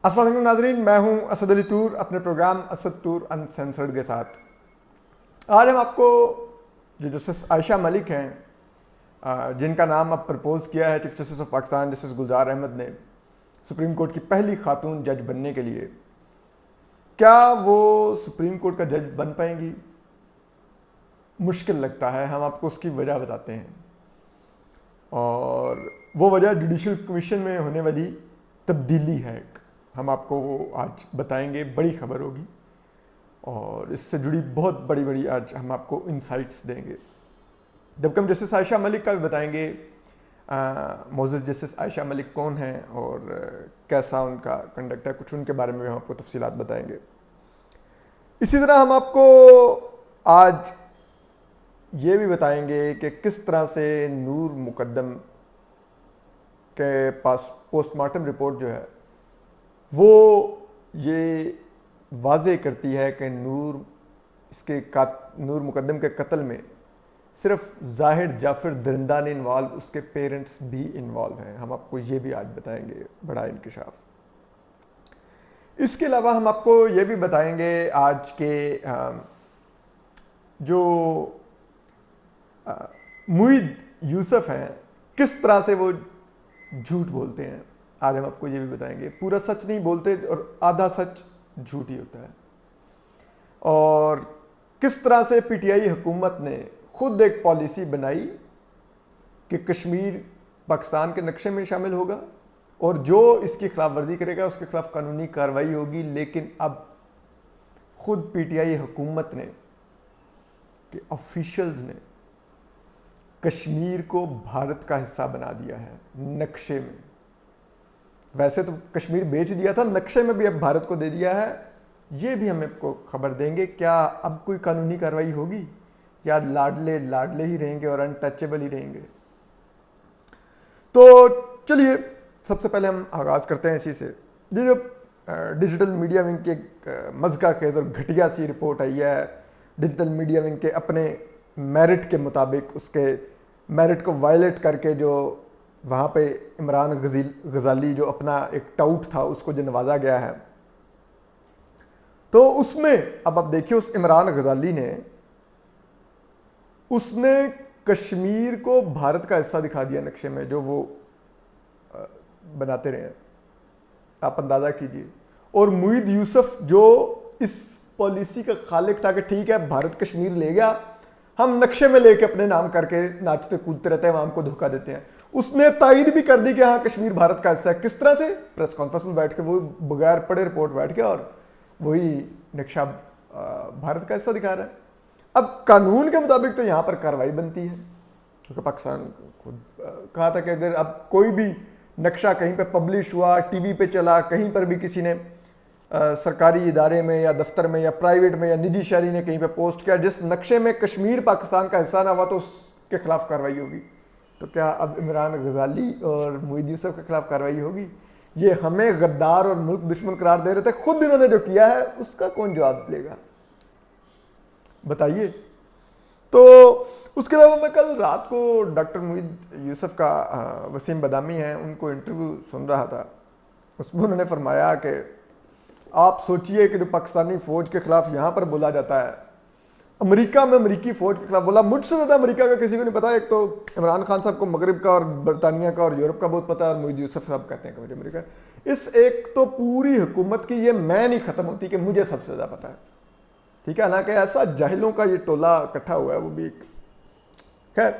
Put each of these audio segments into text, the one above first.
अस्सलाम वालेकुम नाज़रीन, मैं हूं असद अली तूर अपने प्रोग्राम असद तूर अनसेंसर्ड के साथ। आज हम आपको जो जस्टिस आयशा मलिक हैं, जिनका नाम अब प्रपोज किया है chief justice of Pakistan justice Gulzar Ahmed ने सुप्रीम कोर्ट की पहली खातून जज बनने के लिए, क्या वो सुप्रीम कोर्ट का जज बन पाएंगी? मुश्किल लगता है। हम आपको उसकी वजह बताते हैं, और वो वजह जुडिशल कमीशन में होने वाली तब्दीली है। हम आपको वो आज बताएंगे, बड़ी खबर होगी और इससे जुड़ी बहुत बड़ी बड़ी आज हम आपको इंसाइट्स देंगे। जबकि हम जस्टिस आयशा मलिक का भी बताएंगे, मोअज़्ज़ज़ जस्टिस आयशा मलिक कौन हैं और कैसा उनका कंडक्ट है, कुछ उनके बारे में हम आपको तफसीलात बताएंगे। इसी तरह हम आपको आज ये भी बताएंगे कि किस तरह से नूर मुकद्दम के पास पोस्टमार्टम रिपोर्ट जो है वो ये वाज़े करती है कि नूर मुकद्दम के कत्ल में सिर्फ ज़ाहिर जाफ़र दरिंदा ने इन्वॉल्व, उसके पेरेंट्स भी इन्वॉल्व हैं। हम आपको ये भी आज बताएंगे, बड़ा इंकशाफ। इसके अलावा हम आपको ये भी बताएंगे आज के जो मुईद यूसुफ हैं, किस तरह से वो झूठ बोलते हैं। आज हम आपको ये भी बताएंगे, पूरा सच नहीं बोलते और आधा सच झूठ ही होता है। और किस तरह से पीटीआई हुकूमत ने खुद एक पॉलिसी बनाई कि कश्मीर पाकिस्तान के नक्शे में शामिल होगा और जो इसकी खिलाफ वर्जी करेगा उसके खिलाफ कानूनी कार्रवाई होगी। लेकिन अब खुद पीटीआई हुकूमत ने कि ऑफिशियल्स ने कश्मीर को भारत का हिस्सा बना दिया है नक्शे में। वैसे तो कश्मीर बेच दिया था, नक्शे में भी अब भारत को दे दिया है। ये भी हम आपको खबर देंगे, क्या अब कोई कानूनी कार्रवाई होगी या लाडले लाडले ही रहेंगे और अनटचेबल ही रहेंगे। तो चलिए सबसे पहले हम आगाज़ करते हैं इसी से। ये जो डिजिटल मीडिया विंग की एक मज़का खेज और घटिया सी रिपोर्ट आई है, डिजिटल मीडिया विंग के अपने मेरिट के मुताबिक उसके मेरिट को वायलेट करके जो वहाँ पे इमरान गज़ाली जो अपना एक टाउट था उसको जो नवाजा गया है, तो उसमें अब आप देखिए उस इमरान गज़ाली ने उसने कश्मीर को भारत का हिस्सा दिखा दिया नक्शे में, जो वो बनाते रहे हैं, आप अंदाज़ा कीजिए। और मुईद यूसुफ जो इस पॉलिसी का खालिक था कि ठीक है भारत कश्मीर ले गया, हम नक्शे में लेके अपने नाम करके नाचते कूदते रहते हैं, वहां हमको धोखा देते हैं, उसने तायद भी कर दी कि हाँ कश्मीर भारत का हिस्सा है। किस तरह से? प्रेस कॉन्फ्रेंस में बैठ के वो बगैर पढ़े रिपोर्ट बैठ के और वही नक्शा भारत का हिस्सा दिखा रहा है। अब कानून के मुताबिक तो यहाँ पर कार्रवाई बनती है, क्योंकि पाकिस्तान खुद कहा था कि अगर अब कोई भी नक्शा कहीं पे पब्लिश हुआ, टीवी पे चला, कहीं पर भी किसी ने सरकारी इदारे में या दफ्तर में या प्राइवेट में या निजी शहरी ने कहीं पे पोस्ट किया जिस नक्शे में कश्मीर पाकिस्तान का हिस्सा ना हुआ, तो उसके खिलाफ कार्रवाई होगी। तो क्या अब इमरान गज़ाली और मुईद यूसुफ के खिलाफ कार्रवाई होगी? ये हमें गद्दार और मुल्क दुश्मन करार दे रहे थे, खुद इन्होंने जो किया है उसका कौन जवाब लेगा, बताइए। तो उसके अलावा मैं कल रात को डॉक्टर मुईद यूसुफ का वसीम बदामी हैं उनको इंटरव्यू सुन रहा था। उसमें उन्होंने फरमाया कि आप सोचिए कि जो पाकिस्तानी फ़ौज के खिलाफ यहाँ पर बोला जाता है, अमेरिका में अमेरिकी फ़ौज के खिलाफ बोला, मुझसे ज़्यादा अमेरिका का किसी को नहीं पता। एक तो इमरान खान साहब को मगरब का और बरतानिया का और यूरोप का बहुत पता है, और मुईद यूसुफ साहब कहते हैं कि मुझे अमेरिका। इस एक तो पूरी हुकूमत की ये मैं नहीं ख़त्म होती कि मुझे सबसे ज़्यादा पता है, ठीक है। हालांकि ऐसा जाहिलों का ये टोला इकट्ठा हुआ है, वो भी खैर।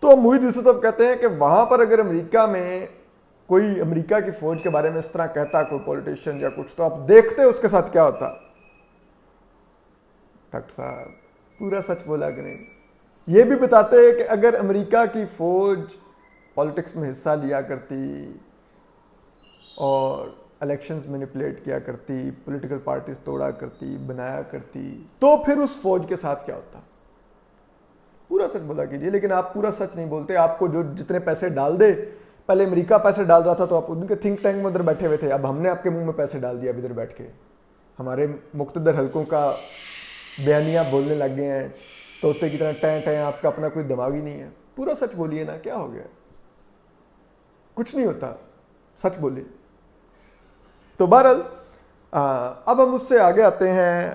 तो मुईद यूसुफ साहब कहते हैं कि वहाँ पर अगर अमेरिका में कोई अमेरिका की फ़ौज के बारे में इस तरह कहता कोई पॉलिटिशियन या कुछ, तो आप देखते उसके साथ क्या होता। डॉक्टर साहब पूरा सच बोला कि नहीं? ये भी बताते हैं कि अगर अमेरिका की फ़ौज पॉलिटिक्स में हिस्सा लिया करती और इलेक्शंस मैनिपुलेट किया करती, पॉलिटिकल पार्टीज तोड़ा करती, बनाया करती, तो फिर उस फौज के साथ क्या होता। पूरा सच बोला कीजिए। लेकिन आप पूरा सच नहीं बोलते। आपको जो जितने पैसे डाल दे, पहले अमेरिका पैसे डाल रहा था तो आप उनके थिंक टैंक में उधर बैठे हुए थे, अब हमने आपके मुंह में पैसे डाल दिया इधर बैठ के, हमारे मुख्तदर हलकों का बयानियाँ बोलने लग गए हैं तोते की तरह, टैं टैं, आपका अपना कोई दिमाग ही नहीं है। पूरा सच बोलिए ना, क्या हो गया? कुछ नहीं होता, सच बोलिए। तो बहरहाल अब हम उससे आगे आते हैं,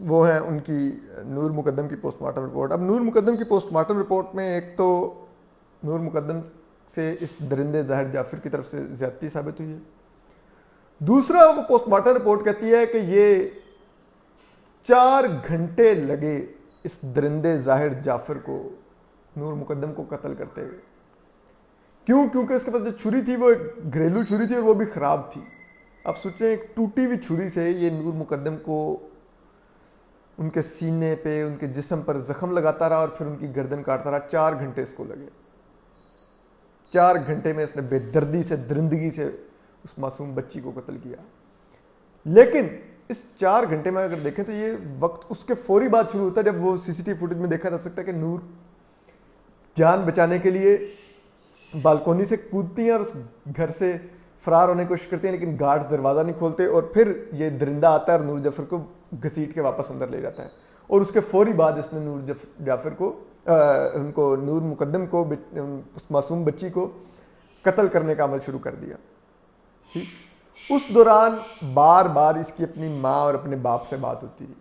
वो हैं उनकी नूर मुकद्दम की पोस्टमार्टम रिपोर्ट। अब नूर मुकद्दम की पोस्टमार्टम रिपोर्ट में एक तो नूर मुकद्दम से इस दरिंदे ज़ाहिर जाफिर की तरफ से ज़्यादती साबित हुई है। दूसरा, वो पोस्टमार्टम रिपोर्ट कहती है कि ये 4 घंटे लगे इस दरिंदे ज़ाहिर जाफिर को नूर मुकद्दम को कत्ल करते हुए। क्यों? क्योंकि उसके पास जो छुरी थी वो एक घरेलू छुरी थी और वो भी ख़राब थी। अब सोचें, एक टूटी हुई छुरी से ये नूर मुकद्दम को उनके सीने पे, उनके जिस्म पर जख्म लगाता रहा और फिर उनकी गर्दन काटता रहा। 4 घंटे इसको लगे। 4 घंटे में इसने बेदर्दी से, दरिंदगी से उस मासूम बच्ची को कत्ल किया। लेकिन इस 4 घंटे में अगर देखें तो ये वक्त उसके फौरी बाद शुरू होता है जब वो सीसीटीवी फुटेज में देखा जा सकता है कि नूर जान बचाने के लिए बालकोनी से कूदती हैं और उस घर से फरार होने की कोशिश करती हैं, लेकिन गार्ड्स दरवाज़ा नहीं खोलते और फिर ये दरिंदा आता है और नूर जाफिर को घसीट के वापस अंदर ले जाता है। और उसके फौरी बाद इसने नूर जाफिर को उनको नूर मुकद्दम को, उस मासूम बच्ची को कत्ल करने का अमल शुरू कर दिया। ठीक, उस दौरान बार बार इसकी अपनी माँ और अपने बाप से बात होती थी,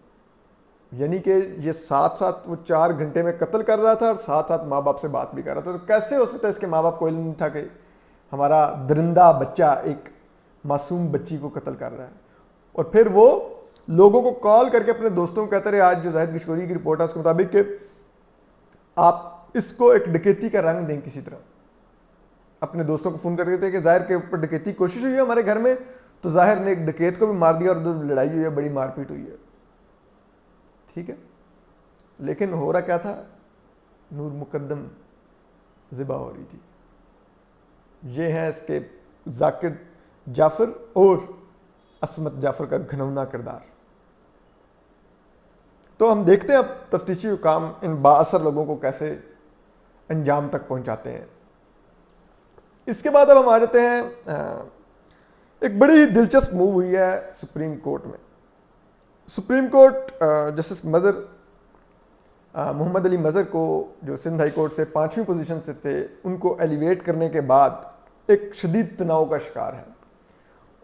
यानी कि ये साथ साथ वो 4 घंटे में कत्ल कर रहा था और साथ साथ माँ बाप से बात भी कर रहा था। तो कैसे हो सकता है इसके माँ बाप को इल्म नहीं था कि हमारा दरिंदा बच्चा एक मासूम बच्ची को कत्ल कर रहा है। और फिर वो लोगों को कॉल करके अपने दोस्तों को कहते रहे, आज जो जाहिद किशोरी की रिपोर्ट है उसके मुताबिक कि आप इसको एक डकैती का रंग दें किसी तरह। अपने दोस्तों को फ़ोन करके थे कि जाहिर के ऊपर डकैती की कोशिश हुई है हमारे घर में, तो जाहिर ने एक डकैत को भी मार दिया और लड़ाई हुई है, बड़ी मारपीट हुई है। ठीक है, लेकिन हो रहा क्या था? नूर मुकद्दम ज़िबा हो रही थी। ये है इसके जाकिर जाफर और असमत जाफर का घनौना किरदार। तो हम देखते हैं अब तफ्तीशी हुकाम इन बाअसर लोगों को कैसे अंजाम तक पहुंचाते हैं। इसके बाद अब हम आ जाते हैं, एक बड़ी ही दिलचस्प मूव हुई है सुप्रीम कोर्ट में। Supreme court justice Mazhar Mohammad Ali Mazhar को, जो सिंध हाई कोर्ट से 5वीं पोजीशन से थे, उनको एलिवेट करने के बाद एक शदीद तनाव का शिकार है।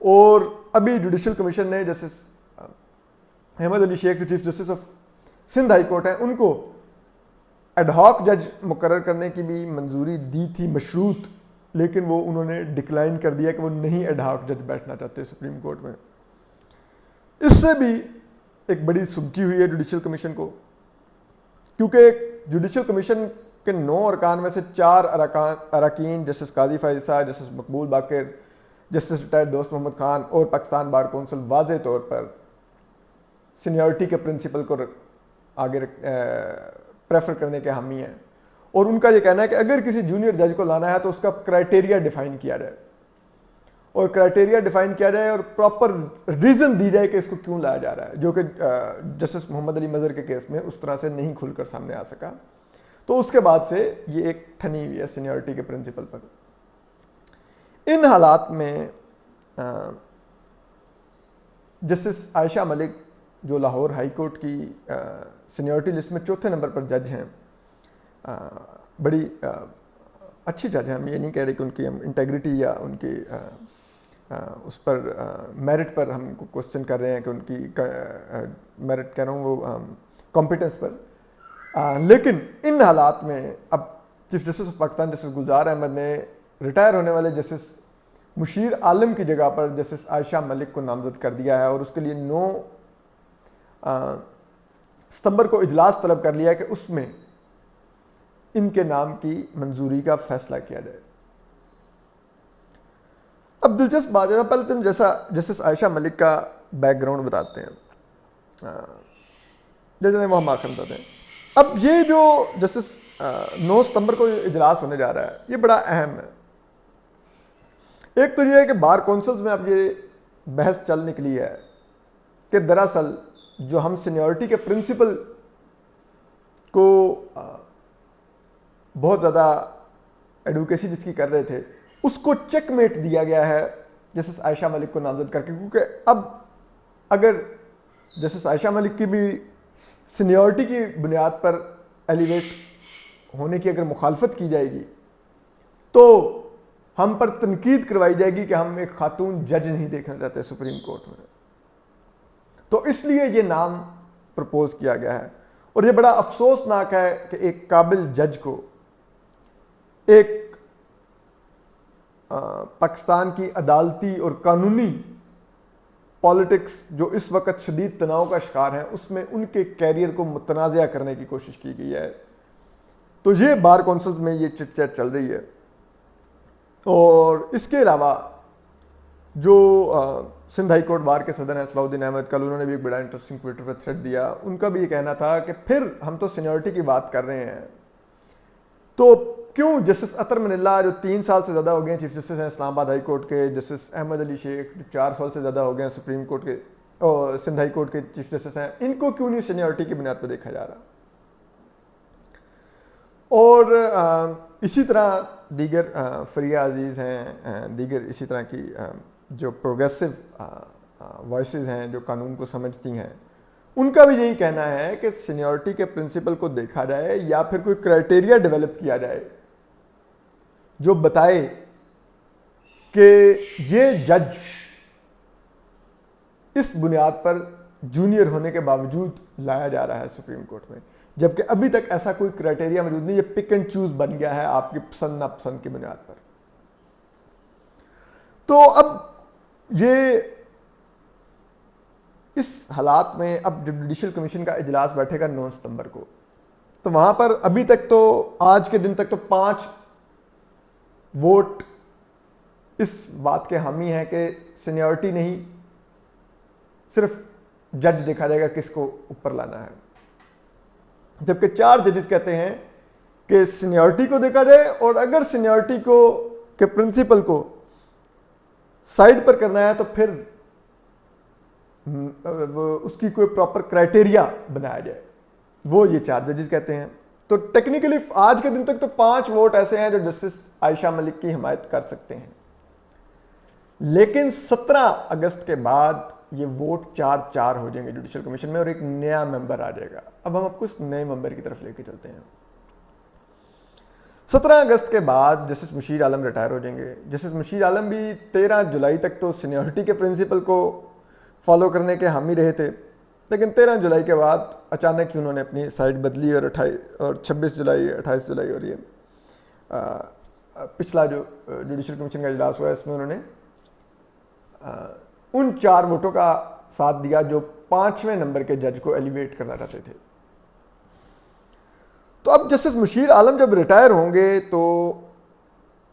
और अभी जुडिशल कमीशन ने जस्टिस अहमद अली शेख, जो chief justice of Sindh high court है, उनको एडहॉक जज मुकर्रर करने की भी मंजूरी दी थी मशरूत, लेकिन वो उन्होंने डिक्लाइन कर दिया कि वो नहीं एडहॉक जज बैठना चाहते सुप्रीम कोर्ट में। इससे भी एक बड़ी सुबकी हुई है जुडिशल कमीशन को, क्योंकि जुडिशल कमीशन के 9 अरकान में से 4 अरकान जस्टिस काजी फाइज़, जस्टिस मकबूल बाकर, जस्टिस रिटायर्ड दोस्त मोहम्मद खान और पाकिस्तान बार कौंसिल वाज़े तौर पर सीनियरिटी के प्रिंसिपल को आगे प्रेफर करने के हामी हैं। और उनका ये कहना है कि अगर किसी जूनियर जज को लाना है तो उसका क्राइटेरिया डिफाइन किया जाए, और क्राइटेरिया डिफाइन किया जाए और प्रॉपर रीज़न दी जाए कि इसको क्यों लाया जा रहा है, जो कि जस्टिस मोहम्मद अली मज़र के केस में उस तरह से नहीं खुलकर सामने आ सका। तो उसके बाद से ये एक ठनी हुई है सीनियरिटी के प्रिंसिपल पर। इन हालात में जस्टिस आयशा मलिक, जो लाहौर हाई कोर्ट की सीनियरिटी लिस्ट में 4थे नंबर पर जज हैं, बड़ी अच्छी जज हैं। हम ये नहीं कह रहे कि उनकी हम इंटेग्रिटी या उनकी उस पर मेरिट पर हम क्वेश्चन कर रहे हैं कि उनकी मेरिट कह रहा हूँ, वो कॉम्पिटेंस पर। लेकिन इन हालात में अब chief justice of Pakistan justice Gulzar Ahmed ने रिटायर होने वाले जस्टिस मुशीर आलम की जगह पर जस्टिस आयशा मलिक को नामजद कर दिया है, और उसके लिए 9 सितंबर को इजलास तलब कर लिया है कि उसमें इनके नाम की मंजूरी का फैसला किया जाए। अब दिलचस्प बात है, पहले तो जैसा जस्टिस आयशा मलिक का बैकग्राउंड बताते हैं, जैसे वो हम आखिर बताते हैं। अब ये जो जस्टिस 9 सितंबर को इजलास होने जा रहा है, ये बड़ा अहम है। एक तो ये है कि बार कौंसिल्स में अब ये बहस चल निकली है कि दरअसल जो हम सीनियरिटी के प्रिंसिपल को बहुत ज़्यादा एडवोकेसी जिसकी कर रहे थे, उसको चेकमेट दिया गया है जस्टिस आयशा मलिक को नामजद करके। क्योंकि अब अगर जस्टिस आयशा मलिक की भी सीनियरिटी की बुनियाद पर एलिवेट होने की अगर मुखालफत की जाएगी, तो हम पर तनकीद करवाई जाएगी कि हम एक खातून जज नहीं देखना चाहते सुप्रीम कोर्ट में। तो इसलिए ये नाम प्रपोज किया गया है। और ये बड़ा अफसोसनाक है कि एक काबिल जज को एक पाकिस्तान की अदालती और कानूनी पॉलिटिक्स जो इस वक्त शदीद तनाव का शिकार है उसमें उनके कैरियर को मुतनाज़ा करने की कोशिश की गई है। तो ये बार कौंसिल्स में ये चिट चैट चल रही है। और इसके अलावा जो सिंध हाई कोर्ट बार के सदर हैं सलाउद्दीन अहमद, कल उन्होंने भी एक बड़ा इंटरेस्टिंग ट्विटर पर थ्रेड दिया। उनका भी ये कहना था कि फिर हम तो सीनियरिटी की बात कर रहे हैं, तो क्यों जस्टिस अतर मनिल्ला जो 3 साल से ज़्यादा हो गए चीफ जस्टिस हैं इस्लामाबाद हाई कोर्ट के, जस्टिस अहमद अली शेख जो 4 साल से ज़्यादा हो गए सुप्रीम कोर्ट के और सिंध हाई कोर्ट के चीफ जस्टिस हैं, इनको क्यों नहीं सीनियरिटी की बुनियाद पर देखा जा रहा। और इसी तरह दीगर फरिया अजीज़ हैं, दीगर इसी तरह की जो प्रोग्रेसिव वॉइसेस हैं जो कानून को समझती हैं, उनका भी यही कहना है कि सीनियरिटी के प्रिंसिपल को देखा जाए या फिर कोई क्राइटेरिया डेवलप किया जाए जो बताए कि ये जज इस बुनियाद पर जूनियर होने के बावजूद लाया जा रहा है सुप्रीम कोर्ट में, जबकि अभी तक ऐसा कोई क्राइटेरिया मौजूद नहीं। ये पिक एंड चूज बन गया है आपकी पसंद नापसंद की बुनियाद पर। तो अब ये इस हालात में अब जब जुडिशल कमीशन का इजलास बैठेगा 9 सितंबर को, तो वहां पर अभी तक तो आज के दिन तक तो 5 वोट इस बात के हामी हैं कि सीनियरिटी नहीं, सिर्फ जज देखा जाएगा किसको ऊपर लाना है, जबकि 4 जजेस कहते हैं कि सीनियरिटी को देखा जाए और अगर सीनियरिटी को के प्रिंसिपल को साइड पर करना है तो फिर उसकी कोई प्रॉपर क्राइटेरिया बनाया जाए, वो ये 4 जजेस कहते हैं। तो टेक्निकली आज के दिन तक तो 5 वोट ऐसे हैं जो जस्टिस आयशा मलिक की हिमायत कर सकते हैं, लेकिन 17 अगस्त के बाद ये वोट 4-4 हो जाएंगे जुडिशल कमीशन में और एक नया मेंबर आ जाएगा। अब हम आपको इस नए मेंबर की तरफ लेके चलते हैं। 17 अगस्त के बाद जस्टिस मुशीर आलम रिटायर हो जाएंगे। जस्टिस मुशीर आलम भी 13 जुलाई तक तो सीनियरिटी के प्रिंसिपल को फॉलो करने के हामी रहे थे, लेकिन 13 जुलाई के बाद अचानक ही उन्होंने अपनी साइड बदली और 26 जुलाई 28 जुलाई और ये पिछला जो जुडिशल कमीशन का इजलास हुआ इसमें उन्होंने उन 4 वोटों का साथ दिया जो 5वें नंबर के जज को एलिवेट करना चाहते थे। तो अब जस्टिस मुशीर आलम जब रिटायर होंगे तो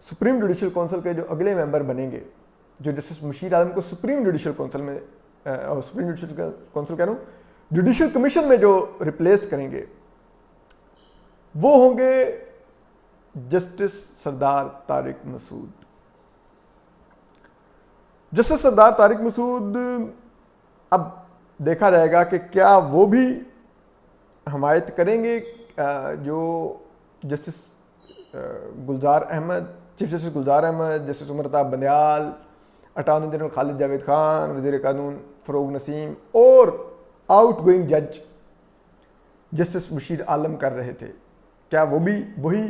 सुप्रीम जुडिशल काउंसिल के जो अगले मेंबर बनेंगे, जो जस्टिस मुशीर आलम को सुप्रीम जुडिशल काउंसिल में सुप्रीम जुडिशल काउंसिल कह रहा हूं, जुडिशल कमीशन में जो रिप्लेस करेंगे वो होंगे जस्टिस सरदार तारिक मसूद। जस्टिस सरदार तारिक मसूद, अब देखा जाएगा कि क्या वो भी हमायत करेंगे जो justice Gulzar Ahmed, chief justice Gulzar Ahmed, justice Umar Ata Bandial, attorney general Khalid Javed Khan, वज़ीर कानून फ़रोग नसीम और आउट गोइंग जज जस्टिस मुशीर आलम कर रहे थे, क्या वो भी वही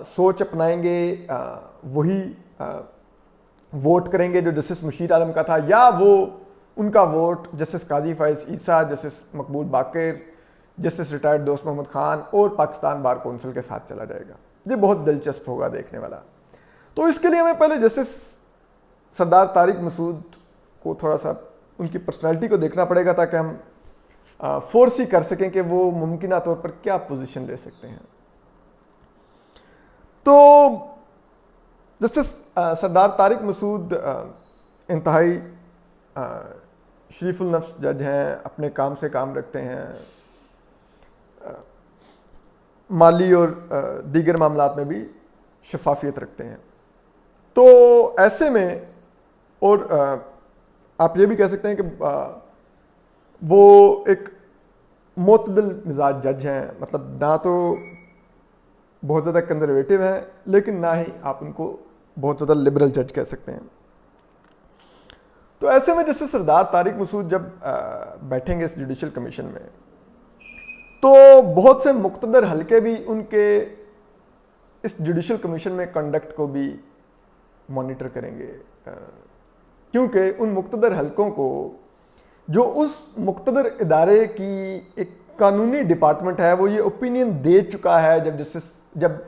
सोच अपनाएंगे, वही वोट करेंगे जो जस्टिस मुशीर आलम का था, या वो उनका वोट जस्टिस काजी फाइज ईसा, जस्टिस मकबूल बाकर, जस्टिस रिटायर्ड दोस्त मोहम्मद खान और पाकिस्तान बार कौंसिल के साथ चला जाएगा। ये बहुत दिलचस्प होगा देखने वाला। तो इसके लिए हमें पहले जस्टिस सरदार तारिक मसूद को थोड़ा सा उनकी पर्सनैलिटी को देखना पड़ेगा ताकि हम फोर्स ही कर सकें कि वो मुमकिन तौर पर क्या पोजीशन ले सकते हैं। तो जस्टिस सरदार तारिक मसूद इंतहाई शरीफुल नफ्स जज हैं, अपने काम से काम रखते हैं, माली और दीगर मामलात में भी शफाफियत रखते हैं। तो ऐसे में और आप ये भी कह सकते हैं कि वो एक मोतदल मिजाज जज हैं, मतलब ना तो बहुत ज़्यादा कंजर्वेटिव है लेकिन ना ही आप उनको बहुत ज़्यादा लिबरल जज कह सकते हैं। तो ऐसे में जैसे सरदार तारिक मसूद जब बैठेंगे इस जुडिशल कमीशन में, तो बहुत से मुक़्तदर हलके भी उनके इस जुडिशल कमीशन में कंडक्ट को भी मॉनिटर करेंगे, क्योंकि उन मुक्तदर हलकों को, जो उस मुक्तदर इदारे की एक कानूनी डिपार्टमेंट है, वो ये ओपिनियन दे चुका है जब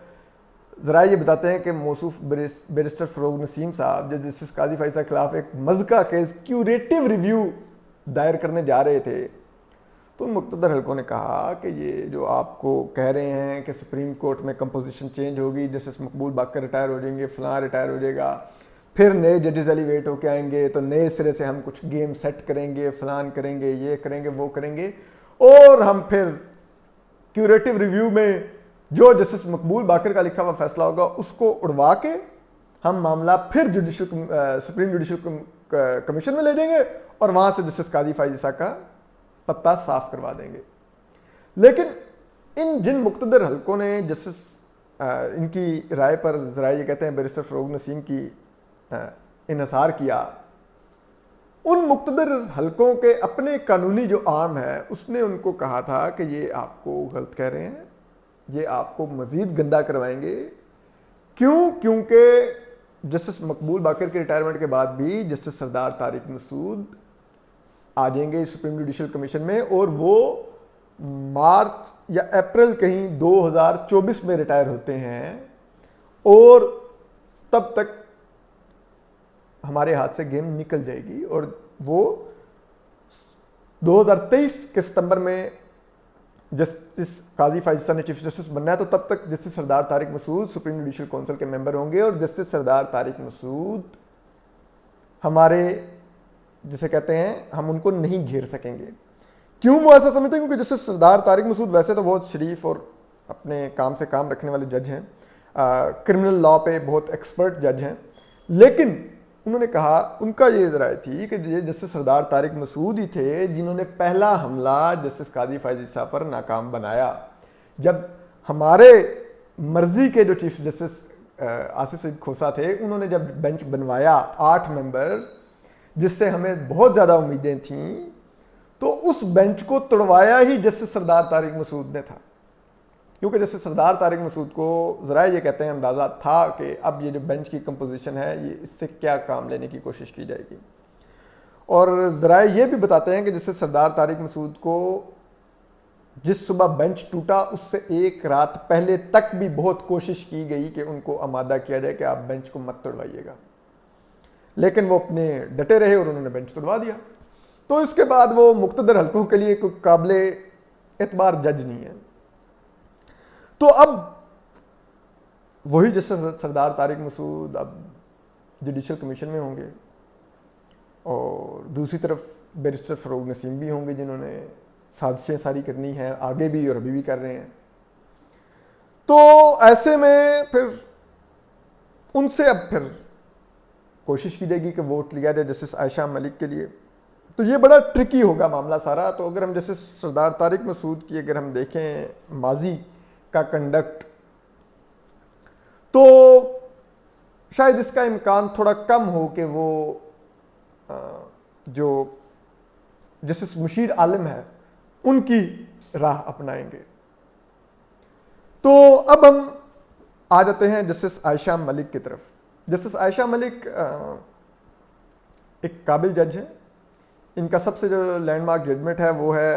ज़रा ये बताते हैं कि मौसूफ बैरिस्टर फ़रोग नसीम साहब जब जस्टिस काजी फ़ाइज़ के खिलाफ एक मज़का केस क्यूरेटिव रिव्यू दायर करने जा रहे थे, तो उन मुक्तदर हलकों ने कहा कि ये जो आपको कह रहे हैं कि सुप्रीम कोर्ट में कंपोजिशन चेंज होगी, जस्टिस मकबूल बाकर रिटायर हो जाएंगे, फ़लाँ रिटायर हो जाएगा, फिर नए जजेस एलिवेट होके आएंगे, तो नए सिरे से हम कुछ गेम सेट करेंगे, फ़लान करेंगे, ये करेंगे, वो करेंगे, और हम फिर क्यूरेटिव रिव्यू में जो जस्टिस मकबूल बाकर का लिखा हुआ फैसला होगा उसको उड़वा के हम मामला फिर सुप्रीम जुडिशल कमीशन में ले जाएंगे और वहां से जस्टिस काजी फ़ाइज़ का पत्ता साफ करवा देंगे। लेकिन इन जिन मुक्तदर हलकों ने जस्टिस इनकी राय पर ज़रा ये कहते हैं बैरिस्टर फ़रोग नसीम की इन्हिसार किया, उन मुक्तदर हलकों के अपने कानूनी जो आर्म है उसने उनको कहा था कि ये आपको गलत कह रहे हैं, ये आपको मज़ीद गंदा करवाएंगे। क्यों? क्योंकि जस्टिस मकबूल बाकर के रिटायरमेंट के बाद भी जस्टिस सरदार तारिक मसूद आ जाएंगे सुप्रीम जुडिशल कमीशन में, और वो मार्च या अप्रैल कहीं 2024 में रिटायर होते हैं, और तब तक हमारे हाथ से गेम निकल जाएगी और वो 2023 के सितंबर में जस्टिस काजी फ़ाइज़ ने चीफ जस्टिस बनना है, तो तब तक justice Sardar Tariq Masood supreme judicial council के मेंबर होंगे, और जस्टिस सरदार तारिक मसूद हमारे जिसे कहते हैं हम उनको नहीं घेर सकेंगे। क्यों वो ऐसा समझते हैं? क्योंकि जस्टिस सरदार तारिक मसूद वैसे तो बहुत शरीफ और अपने काम से काम रखने वाले जज हैं, क्रिमिनल लॉ पे बहुत एक्सपर्ट जज हैं, लेकिन उन्होंने कहा, उनका ये राय थी कि ये जस्टिस सरदार तारिक मसूद ही थे जिन्होंने पहला हमला जस्टिस काजी फ़ाइज़ साहब पर नाकाम बनाया। जब हमारे मर्जी के जो चीफ जस्टिस आसिफ सईद खोसा थे, उन्होंने जब बेंच बनवाया 8 मेंबर, जिससे हमें बहुत ज़्यादा उम्मीदें थीं, तो उस बेंच को तोड़वाया ही जस्टिस सरदार तारिक मसूद ने था। क्योंकि जस्टिस सरदार तारिक मसूद को ज़रा ये कहते हैं अंदाज़ा था कि अब ये जो बेंच की कंपोजिशन है, ये इससे क्या काम लेने की कोशिश की जाएगी। और ज़रा ये भी बताते हैं कि जस्टिस सरदार तारिक मसूद को जिस सुबह बेंच टूटा उससे एक रात पहले तक भी बहुत कोशिश की गई कि उनको आमादा किया जाए कि आप बेंच को मत तोड़वाइएगा, लेकिन वो अपने डटे रहे और उन्होंने बेंच तोड़वा दिया। तो इसके बाद वो मुक्तदर हलकों के लिए कोई काबिले एतबार जज नहीं है। तो अब वही जस्टिस सरदार तारिक मसूद अब जुडिशल कमीशन में होंगे, और दूसरी तरफ बैरिस्टर फ़रोग नसीम भी होंगे जिन्होंने साजिशें सारी करनी है, आगे भी और अभी भी कर रहे हैं। तो ऐसे में फिर उनसे अब फिर कोशिश की जाएगी कि वोट लिया जाए जस्टिस आयशा मलिक के लिए। तो ये बड़ा ट्रिकी होगा मामला सारा। तो अगर हम जस्टिस सरदार तारिक मसूद की अगर हम देखें माजी का कंडक्ट, तो शायद इसका इम्कान थोड़ा कम हो कि वो जो जस्टिस मुशीर आलम है उनकी राह अपनाएंगे। तो अब हम आ जाते हैं जस्टिस आयशा मलिक की तरफ। जस्टिस आयशा मलिक एक काबिल जज है। इनका सबसे जो लैंडमार्क जजमेंट है वो है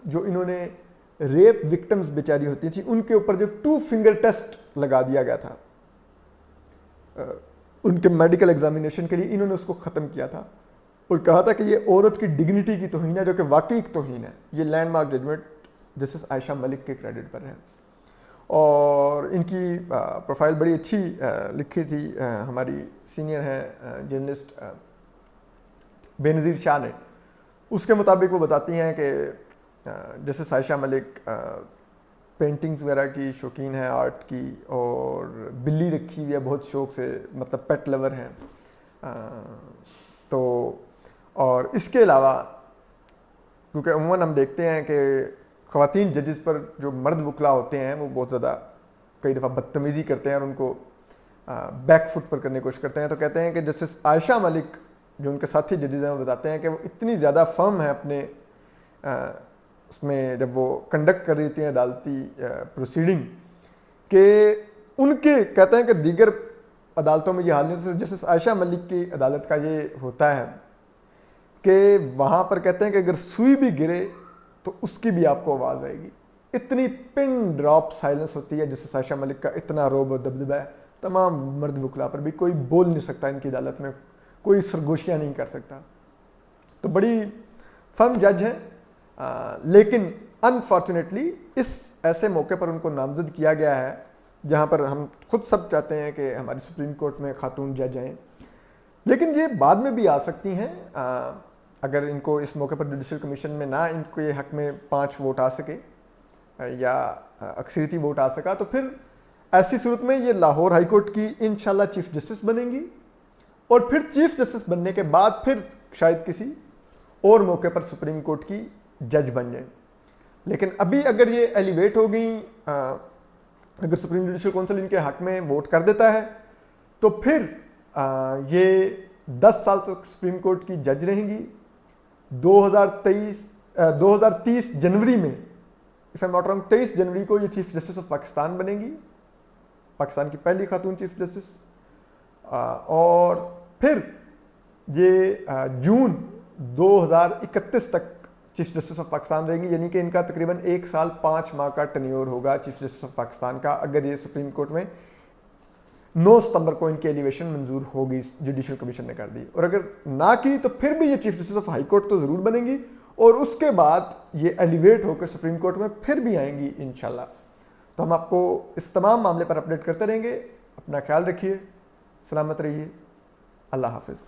जो इन्होंने रेप विक्टिम्स बेचारी होती थी उनके ऊपर जो 2 फिंगर टेस्ट लगा दिया गया था उनके मेडिकल एग्जामिनेशन के लिए, इन्होंने उसको ख़त्म किया था और कहा था कि ये औरत की डिग्निटी की तौहीन है, जो कि वाकई तौहीन है। ये landmark judgement justice Ayesha Malik के क्रेडिट पर है और इनकी प्रोफाइल बड़ी अच्छी लिखी थी हमारी सीनियर हैं जर्नलिस्ट बेनज़ीर शाह ने। उसके मुताबिक वो बताती हैं कि जस्टिस आयशा मलिक पेंटिंग्स वगैरह की शौकीन है, आर्ट की, और बिल्ली रखी हुई है बहुत शौक से, मतलब पेट लवर हैं। तो और इसके अलावा क्योंकि अमूमन हम देखते हैं कि ख़वातीन जजेस पर जो मर्द वकला होते हैं वो बहुत ज़्यादा कई दफ़ा बदतमीज़ी करते हैं और उनको बैक फुट पर करने की कोशिश करते हैं। तो कहते हैं कि जस्टिस आयशा मलिक जो उनके साथी जजेस हैं वो बताते हैं कि वो इतनी ज़्यादा फर्म है अपने उसमें जब वो कंडक्ट कर रही थी अदालती प्रोसीडिंग के, उनके कहते हैं कि दीगर अदालतों में ये हाल नहीं होता। जस्टिस आयशा मलिक की अदालत का ये होता है कि वहाँ पर कहते हैं कि अगर सुई भी गिरे तो उसकी भी आपको आवाज़ आएगी। इतनी पिन ड्रॉप साइलेंस होती है जस्टिस आयशा मलिक का, इतना रोब और दबदबा है तमाम मर्द वकला पर भी, कोई बोल नहीं सकता इनकी अदालत में, कोई सरगोशियाँ नहीं कर सकता। तो बड़ी फर्म जज हैं, लेकिन अनफॉर्चुनेटली इस ऐसे मौके पर उनको नामजद किया गया है जहाँ पर हम खुद सब चाहते हैं कि हमारी सुप्रीम कोर्ट में खातून जज आएँ, लेकिन ये बाद में भी आ सकती हैं। अगर इनको इस मौके पर जुडिशल कमीशन में ना इनको ये हक में 5 वोट आ सके या अक्सरियती वोट आ सका, तो फिर ऐसी सूरत में ये लाहौर हाई कोर्ट की इंशाल्लाह चीफ जस्टिस बनेंगी और फिर चीफ जस्टिस बनने के बाद फिर शायद किसी और मौके पर सुप्रीम कोर्ट की जज बन जाए। लेकिन अभी अगर ये एलिवेट हो गई, अगर सुप्रीम जुडिशल काउंसिल इनके हक में वोट कर देता है तो फिर ये 10 साल तक सुप्रीम कोर्ट की जज रहेंगी। 2030 जनवरी में, if I am not wrong, 23 जनवरी को ये चीफ जस्टिस ऑफ पाकिस्तान बनेंगी, पाकिस्तान की पहली खातून चीफ जस्टिस। और फिर ये जून 2031 तक चीफ जस्टिस ऑफ पाकिस्तान रहेंगी, यानी कि इनका तकरीबन 1 साल 5 माह का टेन्योर होगा चीफ जस्टिस ऑफ पाकिस्तान का, अगर ये सुप्रीम कोर्ट में 9 सितंबर को इनकी एलिवेशन मंजूर होगी, जुडिशल कमीशन ने कर दी। और अगर ना की तो फिर भी ये chief justice of high court तो ज़रूर बनेंगी और उसके बाद ये एलिवेट होकर सुप्रीम कोर्ट में फिर भी आएंगी इंशाल्लाह। तो हम आपको इस तमाम मामले पर अपडेट करते रहेंगे। अपना ख्याल रखिए, सलामत रहिए, अल्लाह हाफिज़।